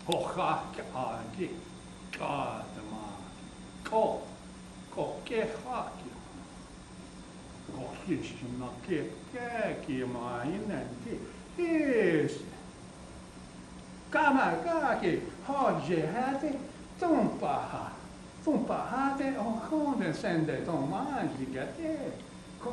Hochak agi, kadama, ko ke haki. Kohishima ke ma inanti. Is. Kama kaki, hoje hati, tumpaha. Tumpahate, o konde sende tomanji gate. Ko,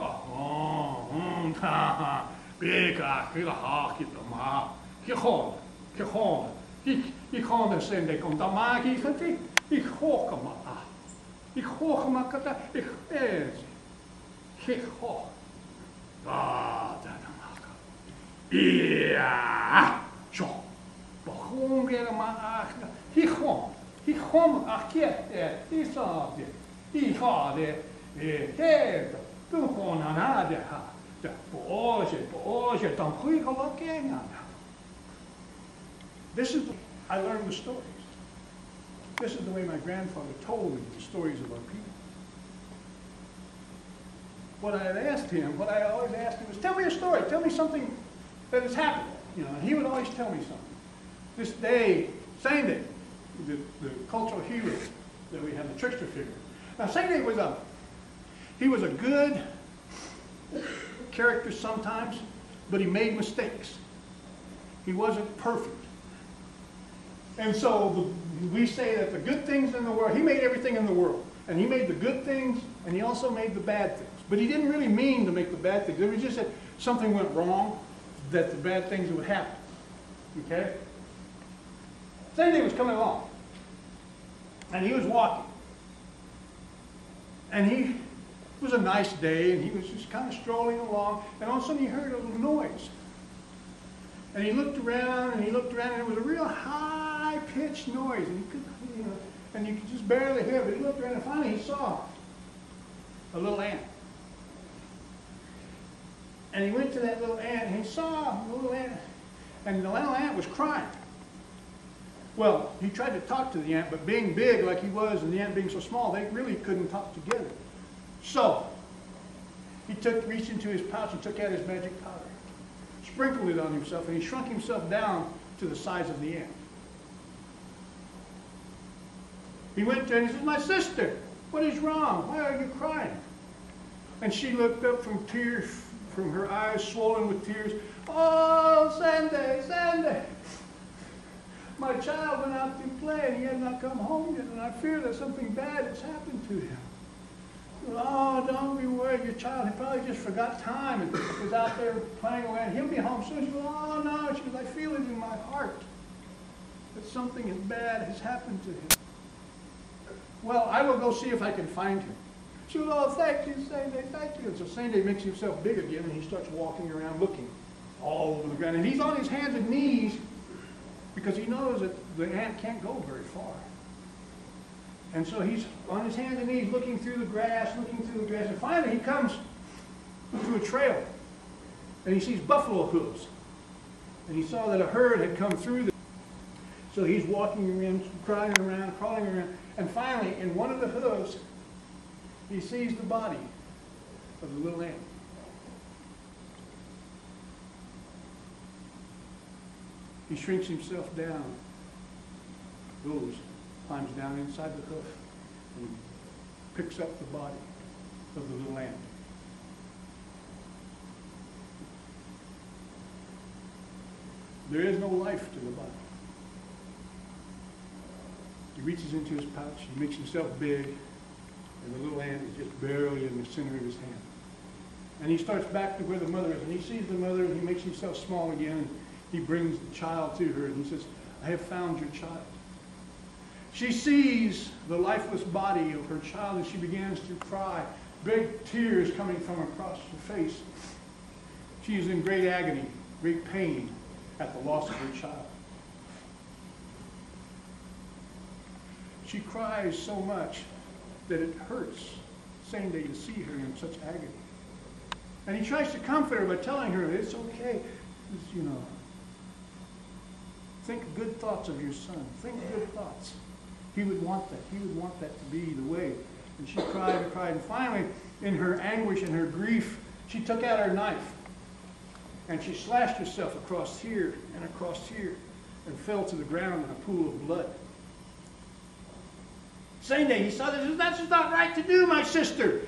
ta, beka, kila haki toma. Kihon. Ik konde sende kom tamaki gati. Ik hokama. Ik hokama kata, ik es. Ik hok. Ah, danamaka. Ja, zo. Begon weer maar achter. Ik kom akket, ik zag het. Ik had het. Toen kon hij naar de ha. Boosje, dan goeie wat kennen. This is, I learned the stories. This is the way my grandfather told me the stories of our people. What I always asked him was, tell me a story, tell me something that has happened. And he would always tell me something. This day, Sunday, the cultural hero that we have, the trickster figure. Now, Sunday he was a good character sometimes, but he made mistakes. He wasn't perfect. And so we say that the good things in the world, he made everything in the world. And he made the good things, and he also made the bad things. But he didn't really mean to make the bad things. It was just that something went wrong, that the bad things would happen. Okay? Sunday was coming along. And he was walking. And it was a nice day, and he was just kind of strolling along, and all of a sudden he heard a little noise. And he looked around, and it was a real high-pitched noise, and and you could just barely hear it. But he looked around, and finally he saw a little ant. And he went to that little ant, and he saw the little ant, and the little ant was crying. Well, he tried to talk to the ant, but being big like he was, and the ant being so small, they really couldn't talk together. So, he reached into his pouch and took out his magic powder, sprinkled it on himself, and he shrunk himself down to the size of the ant. He went to her and he said, "My sister, what is wrong? Why are you crying?" And she looked up from tears, from her eyes swollen with tears. "Oh, Sunday, my child went out to play and he had not come home yet, and I fear that something bad has happened to him." "Oh, don't be worried, your child, he probably just forgot time and was out there playing around. He'll be home soon." She goes, "Oh no," she goes, "I feel it in my heart that something bad has happened to him. Well, I will go see if I can find him." She goes, "Oh, thank you, Sunday, thank you." And so Sunday makes himself big again, and he starts walking around looking all over the ground. And he's on his hands and knees because he knows that the ant can't go very far. And so he's on his hands and knees looking through the grass, and finally he comes to a trail, and he sees buffalo hooves. And he saw that a herd had come through there. So he's walking around, crawling around, and finally, in one of the hooves, he sees the body of the little ant. He shrinks himself down, climbs down inside the hoof, and picks up the body of the little ant. There is no life to the body. He reaches into his pouch, he makes himself big, and the little ant is just barely in the center of his hand. And he starts back to where the mother is, and he sees the mother, and he makes himself small again, and he brings the child to her, and he says, "I have found your child." She sees the lifeless body of her child, and she begins to cry, big tears coming from across her face. She is in great agony, great pain at the loss of her child. She cries so much that it hurts Sunday to see her in such agony. And he tries to comfort her by telling her, "It's okay, think good thoughts of your son. Think good thoughts. He would want that. He would want that to be the way." And she cried and cried. And finally, in her anguish and her grief, she took out her knife. And she slashed herself across here and across here. and fell to the ground in a pool of blood. Same day, he saw this. That's just not right to do, my sister.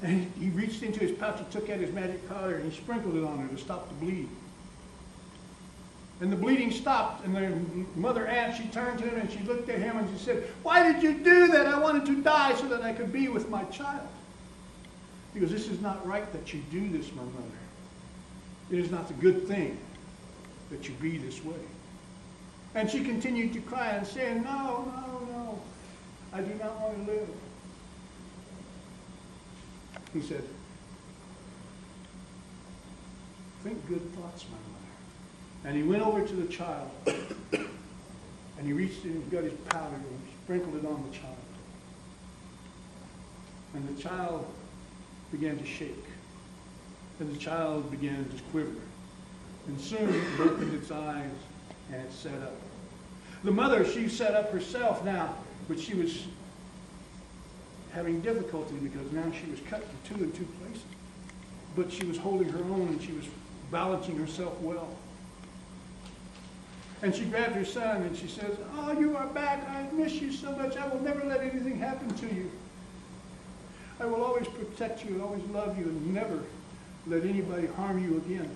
And he reached into his pouch and took out his magic powder and he sprinkled it on her to stop the bleeding. And the bleeding stopped, and the mother aunt, she turned to him and she looked at him and she said, "Why did you do that? I wanted to die so that I could be with my child." He goes, "This is not right that you do this, my mother. It is not a good thing that you be this way." And she continued to cry and say, "No, no, no, I do not want to live." He said, "Think good thoughts, my mother." And he went over to the child, and he reached in and got his powder and sprinkled it on the child. And the child began to shake, and the child began to quiver. And soon it opened its eyes, and it sat up. The mother, she sat up herself now, but she was having difficulty because now she was cut in two places. But she was holding her own, and she was balancing herself well. And she grabbed her son and she says, "Oh, you are back. I miss you so much. I will never let anything happen to you. I will always protect you and always love you and never let anybody harm you again."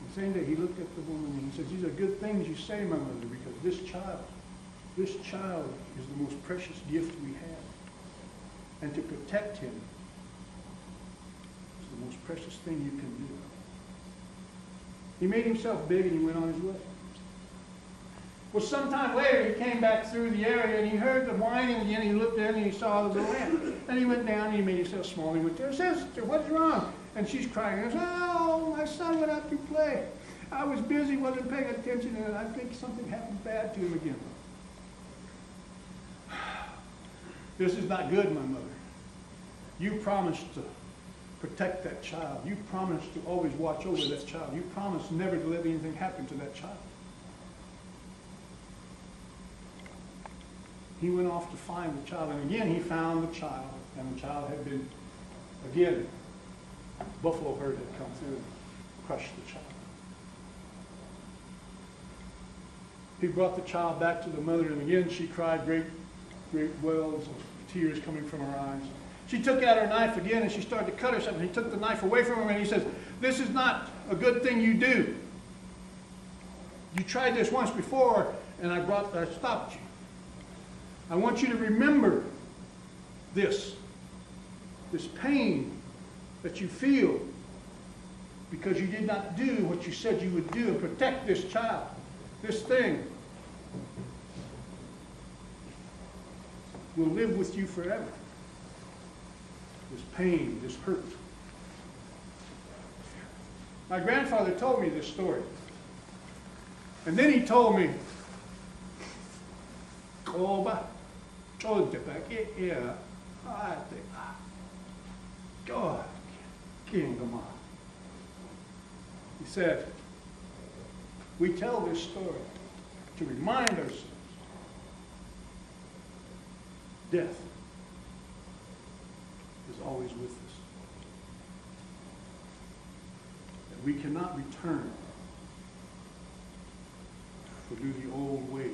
The same day he looked at the woman and he says, "These are good things you say, my mother, because this child is the most precious gift we have. And to protect him is the most precious thing you can do." He made himself big and he went on his way. Well, sometime later, he came back through the area and he heard the whining again. He looked in and he saw the lamp. And he went down and he made himself small. He went to her, "Sister, what's wrong?" And she's crying. He goes, "Oh, my son went out to play. I was busy, wasn't paying attention, and I think something happened bad to him again." "This is not good, my mother. You promised to protect that child. You promised to always watch over that child. You promised never to let anything happen to that child." He went off to find the child, and again he found the child, and the child had been, again, buffalo herd had come through and crushed the child. He brought the child back to the mother, and again she cried great wells of tears coming from her eyes. She took out her knife again and she started to cut herself, and he took the knife away from her and he says, "This is not a good thing you do. You tried this once before and I stopped you. I want you to remember this pain that you feel because you did not do what you said you would do and protect this child. This thing will live with you forever. This pain, this hurt." My grandfather told me this story. And then he told me, "Kiowa, God, King. He said, "We tell this story to remind ourselves death is always with us. That we cannot return or do the old way